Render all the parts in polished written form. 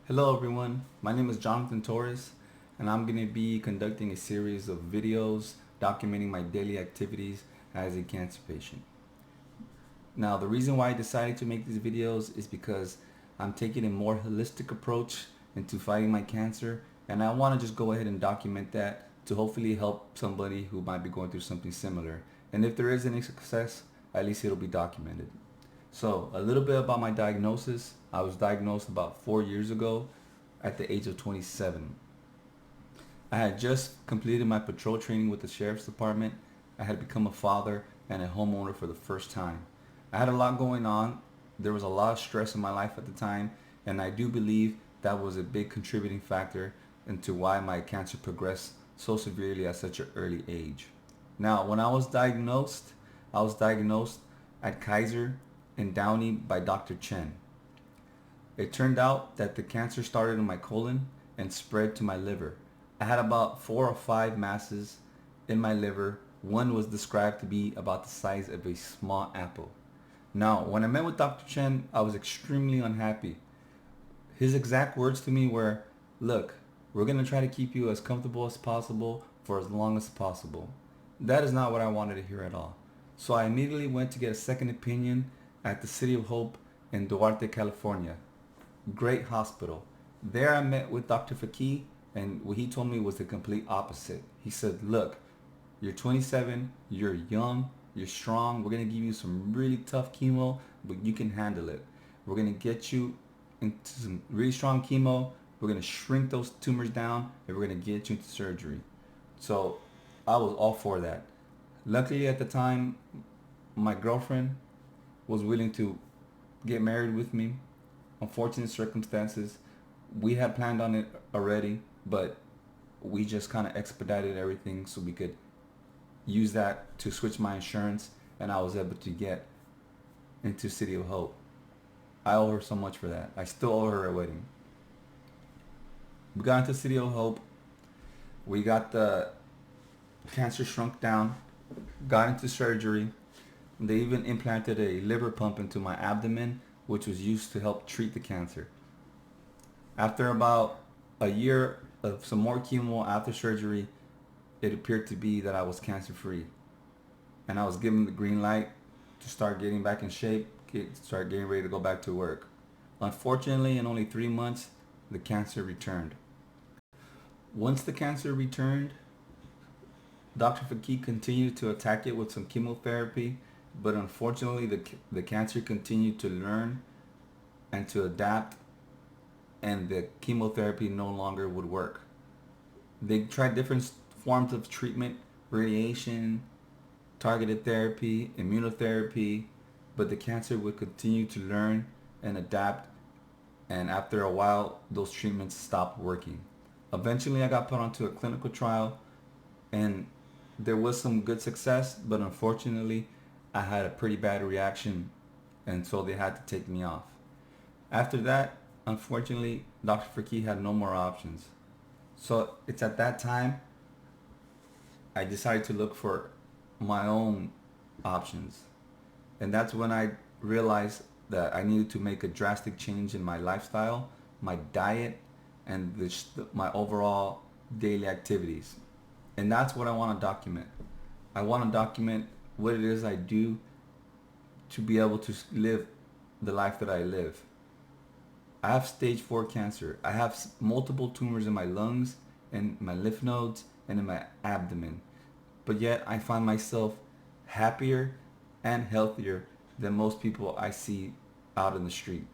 Hello everyone, my name is Jonathan Torres and I'm going to be conducting a series of videos documenting my daily activities as a cancer patient. Now the reason why I decided to make these videos is because I'm taking a more holistic approach into fighting my cancer, and I want to just go ahead and document that to hopefully help somebody who might be going through something similar. And if there is any success, at least it'll be documented. So, a little bit about my diagnosis. I was diagnosed about 4 years ago at the age of 27. I had just completed my patrol training with the Sheriff's Department. I had become a father and a homeowner for the first time. I had a lot going on. There was a lot of stress in my life at the time, and I do believe that was a big contributing factor into why my cancer progressed so severely at such an early age. Now, when I was diagnosed at Kaiser in Downey by Dr. Chen. It turned out that the cancer started in my colon and spread to my liver. I had about 4 or 5 masses in my liver. One was described to be about the size of a small apple. Now, when I met with Dr. Chen, I was extremely unhappy. His exact words to me were, "Look, we're going to try to keep you as comfortable as possible for as long as possible." That is not what I wanted to hear at all. So I immediately went to get a second opinion at the City of Hope in Duarte, California. Great hospital. There I met with Dr. Faki, and what he told me was the complete opposite. He said, "Look, you're 27, you're young, you're strong. We're going to give you some really tough chemo, but you can handle it. We're going to get you into some really strong chemo. We're going to shrink those tumors down, and we're going to get you into surgery." So I was all for that. Luckily at the time, my girlfriend was willing to get married with me. Unfortunate circumstances. We had planned on it already, but we just kind of expedited everything so we could use that to switch my insurance, and I was able to get into City of Hope. I owe her so much for that. I still owe her a wedding. We got into City of Hope. We got the cancer shrunk down, got into surgery. They even implanted a liver pump into my abdomen, which was used to help treat the cancer. After about a year of some more chemo after surgery, it appeared to be that I was cancer free. And I was given the green light to start getting back in shape, start getting ready to go back to work. Unfortunately, in only 3 months, the cancer returned. Once the cancer returned, Dr. Faki continued to attack it with some chemotherapy, but unfortunately the cancer continued to learn and to adapt, and the chemotherapy no longer would work. They tried different forms of treatment, radiation, targeted therapy, immunotherapy, but the cancer would continue to learn and adapt, and after a while those treatments stopped working. Eventually I got put onto a clinical trial, and there was some good success, but unfortunately I had a pretty bad reaction, and so they had to take me off. After that, unfortunately, Dr. Faki had no more options. So it's at that time I decided to look for my own options. And that's when I realized that I needed to make a drastic change in my lifestyle, my diet, and my overall daily activities. And that's what I want to document. I want to document what it is I do to be able to live the life that I live. I have stage 4 cancer. I have multiple tumors in my lungs, and my lymph nodes, and in my abdomen. But yet I find myself happier and healthier than most people I see out in the street.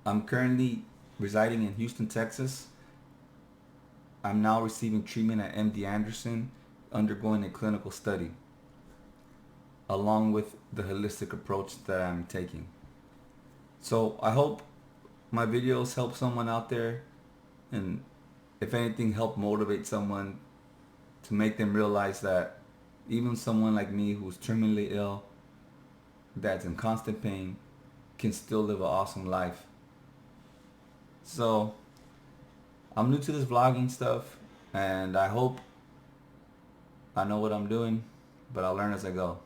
I'm currently residing in Houston, Texas. I'm now receiving treatment at MD Anderson, undergoing a clinical study, along with the holistic approach that I'm taking. So I hope my videos help someone out there, and if anything, help motivate someone to make them realize that even someone like me who's terminally ill, that's in constant pain, can still live an awesome life. So I'm new to this vlogging stuff, and I hope I know what I'm doing, but I'll learn as I go.